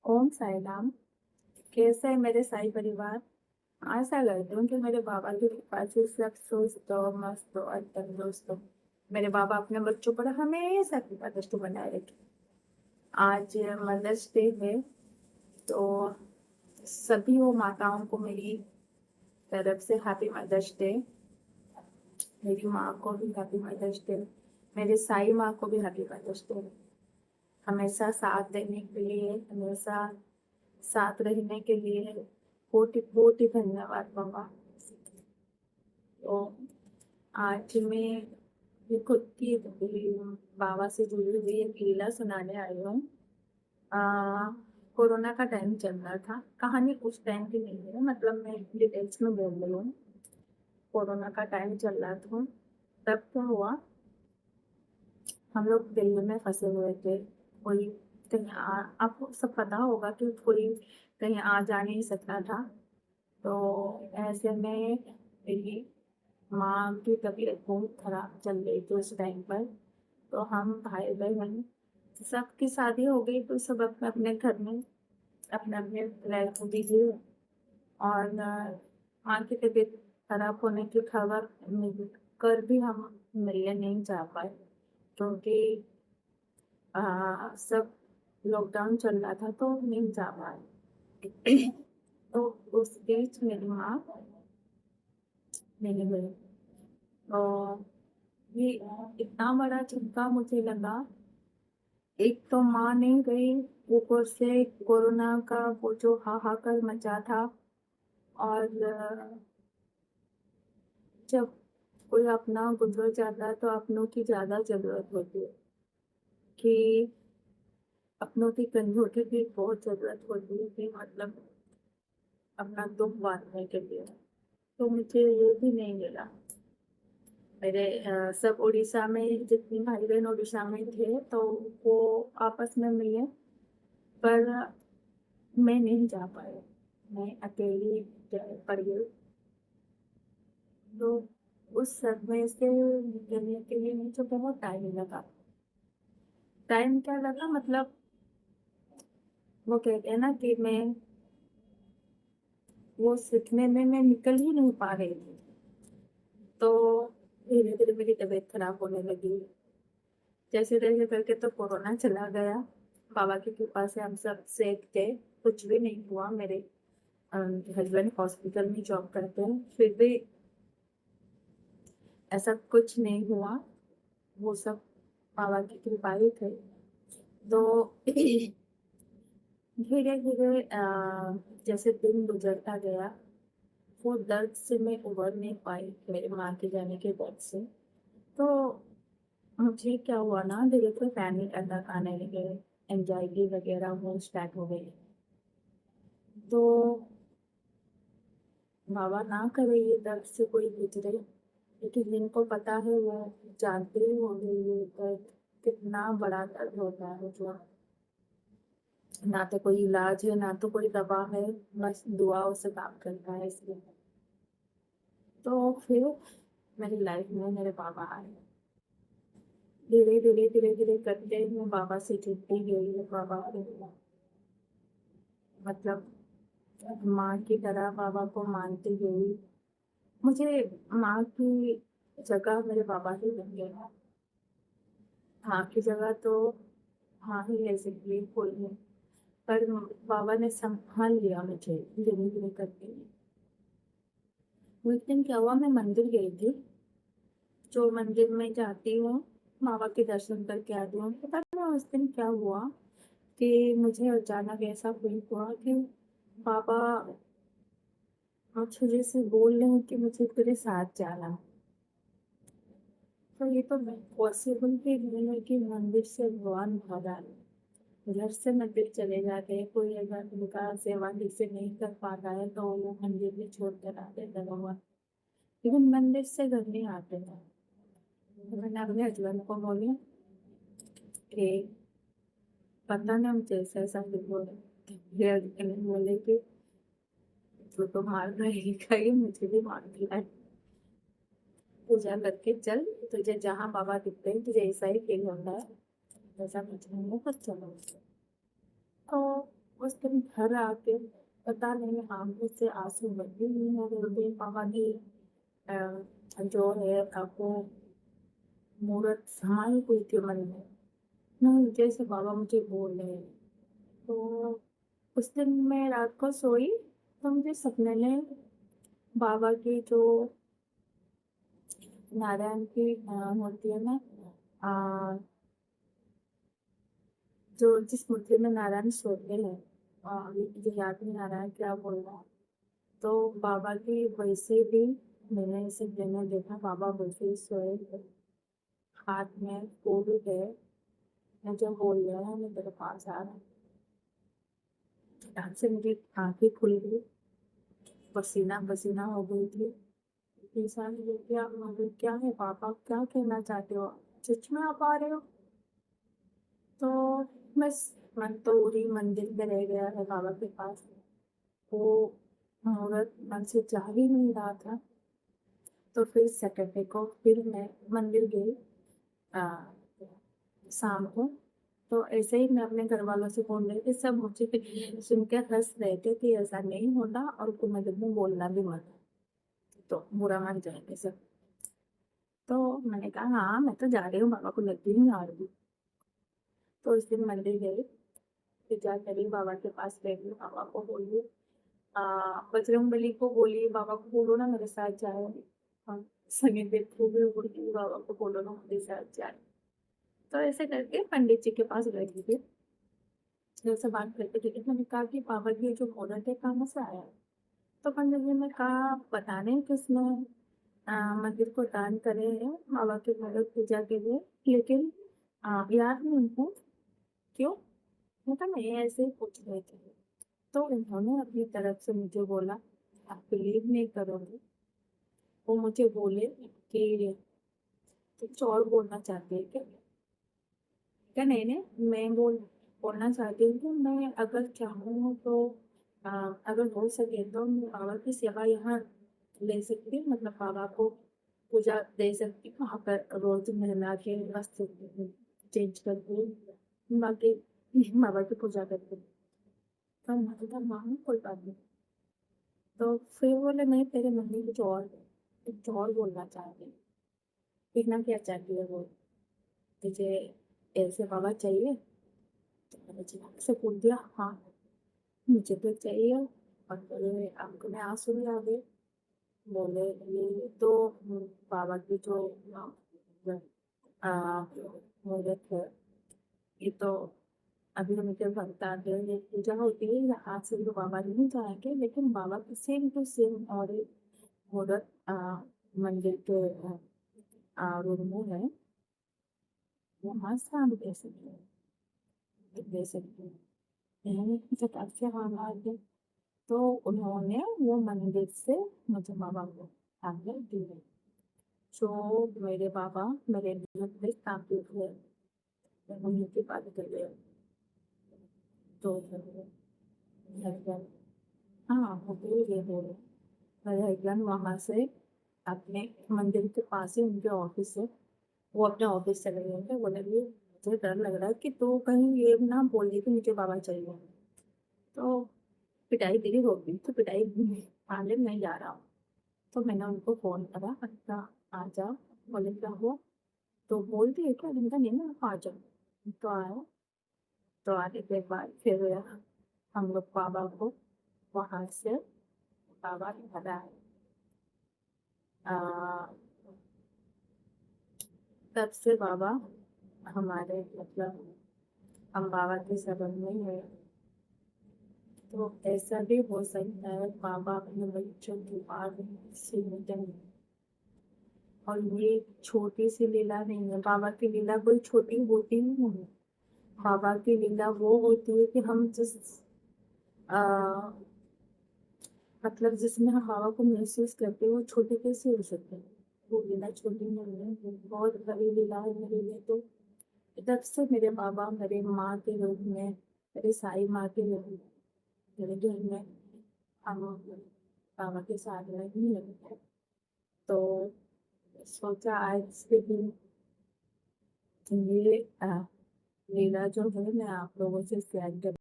ओम साई राम। कैसे है मेरे साई परिवार। आशा करती हूँ कि मेरे बाबा की कृपा से सब सुस्त हो, मस्त हो और तंदुरुस्त हो। मेरे बाबा अपने बच्चों पर हमेशा कृपा दृष्टि बनाए रखे। आज मदर्स डे है, तो सभी वो माताओं को मेरी तरफ से हैप्पी मदर्स डे। मेरी माँ को भी हैप्पी मदर्स डे। मेरी साई माँ को भी हैप्पी मदर्स डे। हमेशा साथ देने के लिए, हमेशा साथ रहने के लिए कोटि कोटि धन्यवाद बाबा। तो आज मैं ये खुद की बाबा से जुड़ी हुई एक लीला सुनाने आई हूँ। आ, कोरोना का टाइम चल रहा था। कहानी उस टाइम की नहीं है, मतलब मैं डिटेल्स में बोल रही हूँ। कोरोना का टाइम चल रहा था। तब क्या हुआ, हम लोग दिल्ली में फंसे हुए थे। कोई कहीं आपको सब पता होगा कि कोई कहीं आ जा नहीं सकता था। तो ऐसे में मेरी माँ की तबीयत बहुत खराब चल रही थी उस टाइम पर। तो हम भाई बहन सबकी शादी हो गई, तो सब अपने अपने घर में अपने अपने लाइफ बिजी। और माँ की तबीयत खराब होने की खबर मिल कर भी हम मिलने नहीं जा पाए, क्योंकि सब लॉकडाउन चल रहा था तो नहीं जा पाए। तो उस बीच मेरी माँ नहीं गई। और ये इतना बड़ा झटका मुझे लगा। एक तो माँ नहीं गई, ऊपर से कोरोना का वो जो हाहाकार मचा था। और जब कोई अपना गुजर जाता है तो अपनों की ज्यादा जरूरत होती है, कि अपनों की कंधों की भी बहुत जरूरत होती है, कि मतलब अपना दुख बांटने के लिए। तो मुझे ये भी नहीं मिला। मेरे सब उड़ीसा में जितनी भाई बहन उड़ीसा में थे, तो वो आपस में मिले, पर मैं नहीं जा पाई। मैं अकेली पड़ गई। तो उस सदमे से निकलने के लिए मुझे बहुत टाइम लगा। टाइम क्या लगा, मतलब वो कहते हैं ना कि मैं वो सीखने में मैं निकल ही नहीं पा रही थी। तो धीरे धीरे मेरी तबीयत खराब होने लगी। जैसे तैसे करके तो कोरोना चला गया। बाबा की कृपा से हम सब सेफ थे। कुछ भी नहीं हुआ। मेरे हस्बैंड हॉस्पिटल में जॉब करते हैं, फिर भी ऐसा कुछ नहीं हुआ। वो सब बाबा की कृपा ही थे। तो धीरे धीरे जैसे दिन गुजरता गया, वो दर्द से मैं उबर नहीं पाई, मेरे माँ के जाने के बाद से। तो मुझे क्या हुआ ना, धीरे धीरे पैनिक अटैक आने लगे, एंजाइटी वगैरह वो स्टार्ट हो गई। तो बाबा ना करे ये दर्द से कोई गुजरे, लेकिन जिनको पता है वो जानते ही होंगे ये दर्द कितना बड़ा दर्द होता है। जो ना तो कोई इलाज है, ना तो कोई दवा है, बस दुआओं से काम करता है इसलिए। तो फिर मेरी लाइफ में मेरे बाबा आए। धीरे धीरे धीरे धीरे करते मैं बाबा से जुड़ती गई। बाबा को मतलब माँ की तरह बाबा को मानती गई। मुझे माँ की जगह मेरे बाबा ही बन गए। माँ की जगह तो माँ ही ले सकती है, कोई नहीं। पर बाबा ने संभाल लिया मुझे धीरे धीरे करके। उस दिन क्या हुआ, मैं मंदिर गई थी। जो मंदिर में जाती हूँ, बाबा के दर्शन करके आती हूँ। पता नहीं उस दिन क्या हुआ कि मुझे अचानक ऐसा फील हुआ कि बाबा मुझे जैसे बोल रहे हैं कि मुझे तेरे साथ जाना। तो ये तो पॉसिबल ही नहीं है कि मंदिर से भगवान भगा ले। घर से मंदिर चले जाते हैं, कोई अगर उनका सेवा ठीक से नहीं कर पाता है तो वो मंदिर भी छोड़ कर आ देता है भगवान। लेकिन मंदिर से घर नहीं आते हैं। तो मैंने अपने हस्बैंड को बोली कि पता नहीं मुझे ऐसा ऐसा फिर बोले। मेरे हस्बैंड बोले कि तू तो मार रहेगा, ही मुझे भी मार दिया है। पूजा करके चल, तुझे जहाँ बाबा दिखते हैं तुझे ऐसा ही फील होता है, वैसा मुझे नहीं, कुछ चलो। तो उस दिन घर आके पता नहीं आंखों से आंसू बहे नहीं हो रहे थे। पापा की जो है वो मूर्त समाई हुई थी मन में। जैसे बाबा मुझे बोल रहे हैं। तो उस दिन मैं रात को सोई तो मुझे सपने में बाबा की जो नारायण की मूर्ति है ना, आ, जो जिस मूर्ति में नारायण सोते हैं, मुझे याद नहीं आ रहा है क्या बोल रहा है। तो बाबा की वैसे भी मैंने इसे मैंने देखा, बाबा वैसे ही सोए थे, हाथ में फूल है। मुझे बोल रहे हैं मैं तेरे पास आ रहा हूँ। फटाक से मेरी आंखें खुल गई, पसीना पसीना हो गई थी। इंसान ये क्या मतलब क्या है पापा, क्या कहना चाहते हो, सच में आप आ रहे हो? तो बस मन तो पूरी मंदिर में रह गया है बाबा के पास। वो मुहूर्त मन से जा ही नहीं रहा था। तो फिर सैटरडे को फिर मैं मंदिर गई आ, शाम को। तो ऐसे ही मैं अपने घर वालों से बोल रही थी, सब मुझे फिर सुन के हंस रहे थे कि ऐसा नहीं होता और तुम मंदिर में बोलना भी मत, तो बुरा मान जाएंगे सब। तो मैंने कहा हाँ मैं तो जा रही हूँ, बाबा को लगती नहीं आ रही। तो उस दिन मंदिर गई, फिर जा करी बाबा के पास बैठी, बाबा को बोली बजरंग बली को बोली बाबा को बोलो ना मेरे साथ जाए। हाँ, सनी देव को भी बोली बाबा को बोलो ना मेरे साथ जाए। तो ऐसे करके पंडित जी के पास गई थी। जैसे बात करते थे मैंने कहा कि बाबा जी जो मुहूर्त है कहाँ से आया है? तो पंडित जी ने कहा पता नहीं किसने मंदिर को दान करे हैं बाबा के मुहूर्त पूजा के लिए, लेकिन याद नहीं उनको। क्यों? मैं कहा नहीं ऐसे ही पूछ रहे थे। तो उन्होंने अपनी तरफ से मुझे बोला आप बिलीव नहीं करोगे, वो मुझे बोले कि कुछ और बोलना चाहते हैं क्या? क्या नहीं नहीं मैं बोलना चाहती हूँ कि मैं अगर चाहूँ तो अ, अगर हो सके तो मैं बाबा की सेवा यहाँ ले सकती हूँ, मतलब बाबा को पूजा दे सकती हूँ वहाँ पर रोज नहा के वस्त्र चेंज करके बाकी बाबा की पूजा करती हूँ। तो मैं तो माँ कोई बात नहीं। तो फिर बोले नहीं तेरे मम्मी कुछ और बोलना चाहती है। देखना क्या चाहती है वो, तुझे ऐसे बाबा चाहिए? तो मैंने अचानक से बोल दिया हाँ मुझे तो चाहिए। और बोले आंखों में आंसू भी आ गए। बोले ये तो बाबा की जो आ, मुहूर्त है, ये तो अभी मुझे भगता ये पूजा होती है यहाँ से तो बाबा नहीं जाएंगे, लेकिन बाबा की सेम टू सेम और एक मुहूर्त मंदिर के रूम में है, वहाँ से हम दे सकते हैं। मैंने झटक से हाँ मार दी। तो उन्होंने वो मंदिर से मुझे बाबा को आगे दिए, जो मेरे बाबा मेरे लिए बड़े काफी थे। उन्हीं की बात कर रहे हो। तो फिर घर गए। हाँ होटल गए हो रहे घर वहाँ से अपने मंदिर के पास ही उनके ऑफिस है। वो अपने ऑफिस चले गए थे, बोले कि मुझे डर लग रहा है कि तू कहीं ये ना बोल दी कि मुझे बाबा चाहिए। तो पिटाई तेरी होगी तो पिटाई पाले नहीं जा रहा हूँ। तो मैंने उनको फोन करा, अच्छा आ जाओ। बोले क्या हुआ? तो बोलती है क्या दिन का नहीं ना आ जाओ। तो आया। तो आने के बाद फिर हम लोग बाबा को वहां से बाबा घर आए। आ, तब से बाबा हमारे मतलब हम बाबा के शरण में है। तो ऐसा भी हो सकता है बाबा अपने बच्चों की बात से मिले। और ये छोटी सी लीला नहीं है, बाबा की लीला कोई छोटी होती नहीं है। बाबा की लीला वो होती है कि हम जिस आ, मतलब जिसमें हम बाबा को महसूस करते हैं वो छोटी कैसे हो सकती है? वो लीला छोटी नहीं है, वो बहुत बड़ी लीला है मेरे लिए। तो तब से मेरे बाबा मेरे माँ के रूप में, मेरे साई माँ के रूप में मेरे घर में हम बाबा के साथ नहीं लगे। तो सोचा आज के दिन ये लीला जो है मैं आप लोगों से शेयर कर